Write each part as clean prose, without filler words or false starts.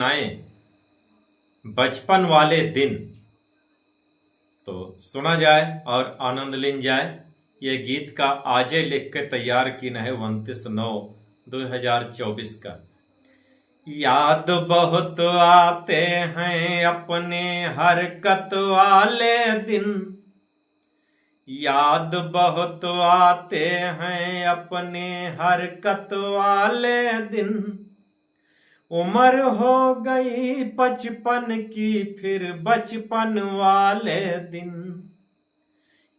आए बचपन वाले दिन तो सुना जाए और आनंद लीन जाए। ये गीत का आज ही लिख के तैयार की है 29/9/2024 का। याद बहुत आते हैं अपने हरकत वाले दिन, याद बहुत आते हैं अपने हरकत वाले दिन। उम्र हो गई 55 की फिर बचपन वाले दिन,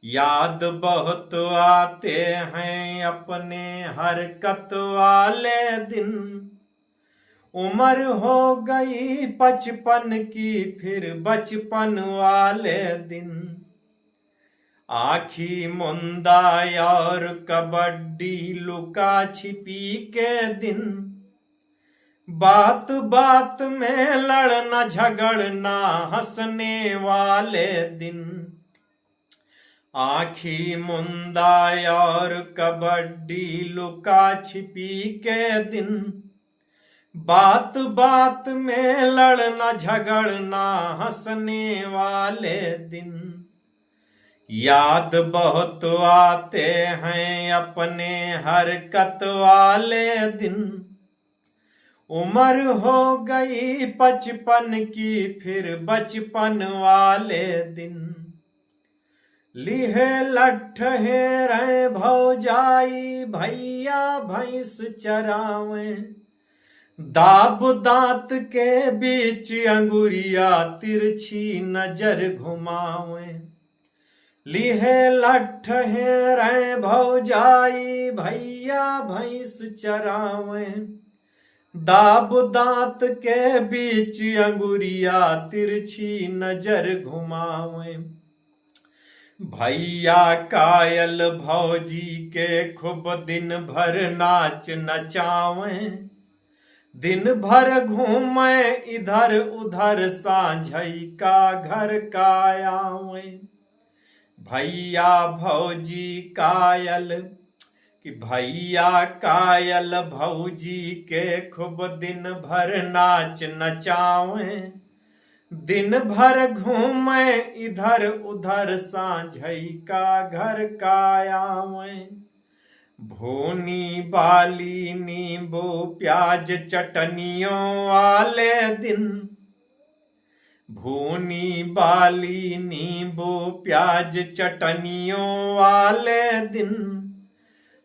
याद बहुत आते हैं अपने हरकत वाले दिन। उम्र हो गई 55 की फिर बचपन वाले दिन। आखी मुंदा और कबड्डी लुका छिपी के दिन, बात बात में लड़ना झगड़ना हंसने वाले दिन। आखी मुंदा और कबड्डी लुका छिपी के दिन, बात बात में लड़ना झगड़ना हंसने वाले दिन। याद बहुत आते हैं अपने हरकत वाले दिन। उम्र हो गई 55 की फिर बचपन वाले दिन। लिहे लठ हेरे भौजाई भैया भैंस चरावे, दाब दांत के बीच अंगुरिया तिरछी नजर घुमावे। लिहे लठ हेरे भौजाई भैया भैंस चरावे, दाब दांत के बीच अंगुरिया तिरछी नजर घुमावे। भैया कायल भौजी के खूब दिन भर नाच नचावे, दिन भर घूमे इधर उधर सांझई का घर का आवे। भैया भौजी कायल कि भैया कायल भौजी के खूब दिन भर नाच नचावे, दिन भर घूमे इधर उधर सांझई का घर का आवे। भूनी बाली नींबू प्याज चटनियों वाले दिन, भूनी बाली नींबू प्याज चटनियों वाले दिन।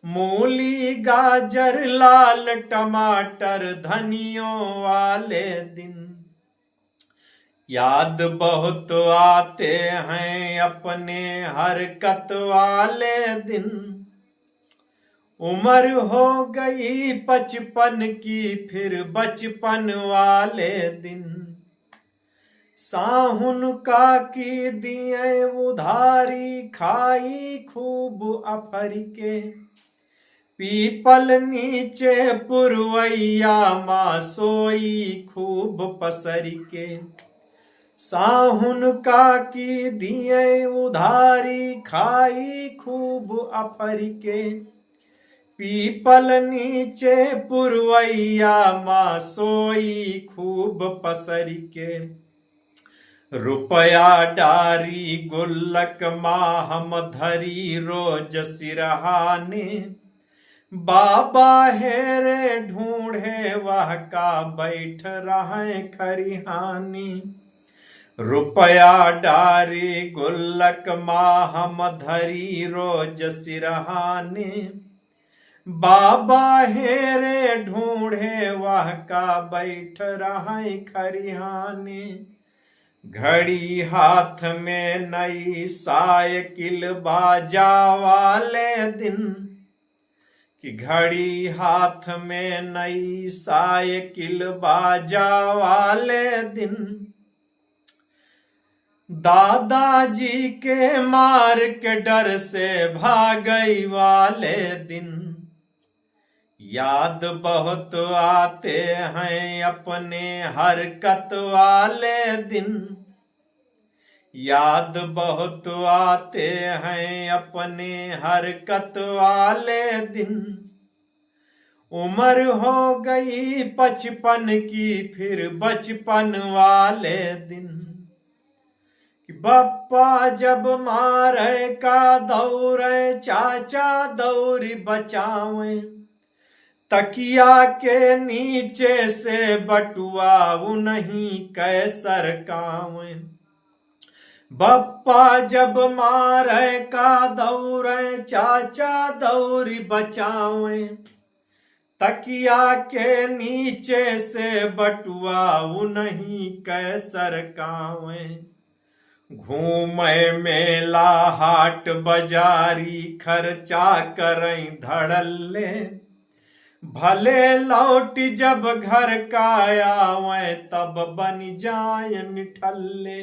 मूली गाजर लाल टमाटर धनियों वाले दिन। याद बहुत आते हैं अपने हरकत वाले दिन। उम्र हो गई 55 की फिर बचपन वाले दिन। साहुन का की दिए उधारी खाई खूब अफर के, पीपल नीचे पुरवैया माँ सोई खूब पसर के। साहुन का की दिए उधारी खाई खूब अफर के, पीपल नीचे पुरवैया माँ सोई खूब पसर के। रुपया डारी गुल्लक माँ हम धरी रोज सिरहाने, बाबा हेरे ढूंढे वह का बैठ रहे खरिहानी। रुपया डारी गुल्लक माँ हम धरी रोज सिरहाने, बाबा हेरे ढूंढे वह का बैठ रहे खरिहाने। घड़ी हाथ में नई साइकिल बाजा वाले दिन, कि घड़ी हाथ में नई साइकिल बाजा वाले दिन। दादाजी के मार के डर से भागई वाले दिन। याद बहुत आते हैं अपने हरकत वाले दिन। याद बहुत आते हैं अपने हरकत वाले दिन। उम्र हो गई 55 की फिर बचपन वाले दिन कि बप्पा जब मारे का दौरे चाचा दौरी बचावे तकिया के नीचे से बटुआ नहीं कैसर कावे बप्पा जब मारे का दौरे चाचा दौरी बचावे तकिया के नीचे से बटुआ नहीं कैसर कावे घूमे मेला हाट बाजारी खर्चा करई धड़ल्ले भले लौट जब घर का आवे तब बन जाय निठल्ले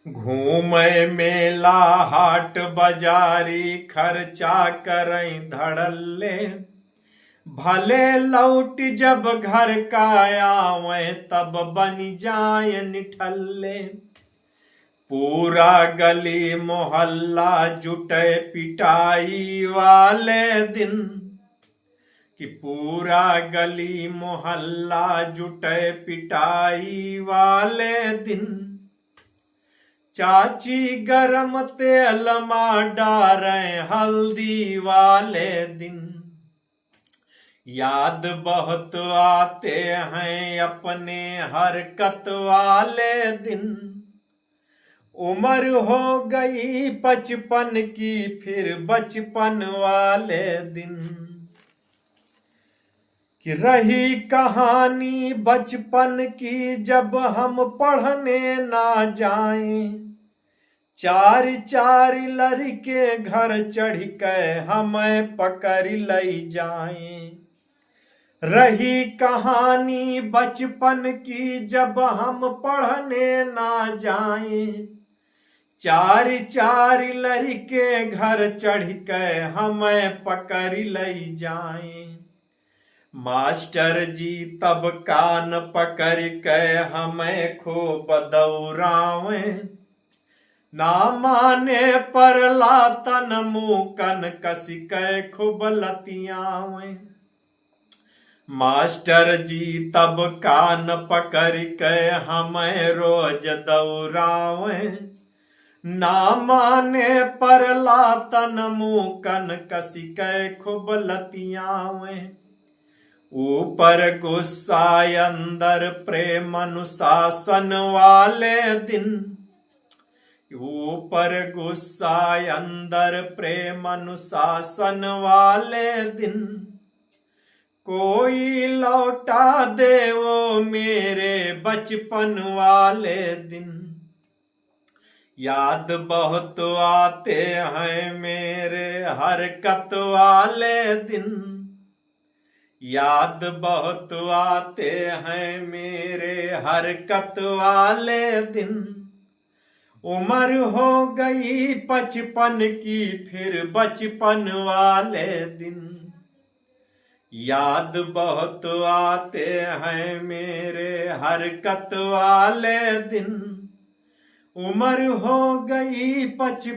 घूमे मेला हाट बाजारी खर्चा करई धड़ल्ले भले लौट जब घर का आवे तब बन जाय निठल्ले पूरा गली मोहल्ला जुटे पिटाई वाले दिन कि पूरा गली मोहल्ला जुटे पिटाई वाले दिन चाची गरम तेल में डारे हल्दी वाले दिन याद बहुत आते हैं अपने हरकत वाले दिन उम्र हो गई 55 की फिर बचपन वाले दिन कि रही कहानी बचपन की जब हम पढ़ने ना जाएं चार चार लड़के घर चढ़ के हमें पकड़ ले जाएं रही कहानी बचपन की जब हम पढ़ने ना जाएं चार चार लड़के घर चढ़ के हमें पकड़ ले जाएं मास्टर जी तब कान पकड़ के हमें खूब दौड़ावें ना माने पर लातन मुकन कस के खूब लतियावें मास्टर जी तब कान पकड़ के हमें रोज दौड़ावें ना माने पर लातन मुकन कस के खूब लतियावें ऊपर गुस्सा अंदर प्रेम अनुशासन वाले दिन ऊपर गुस्सा अंदर प्रेम अनुशासन वाले दिन कोई लौटा दे वो मेरे बचपन वाले दिन याद बहुत आते हैं मेरे हरकत वाले दिन याद बहुत आते हैं मेरे हरकत वाले दिन उम्र हो गई 55 की फिर बचपन वाले दिन याद बहुत आते हैं मेरे हरकत वाले दिन उम्र हो गई 55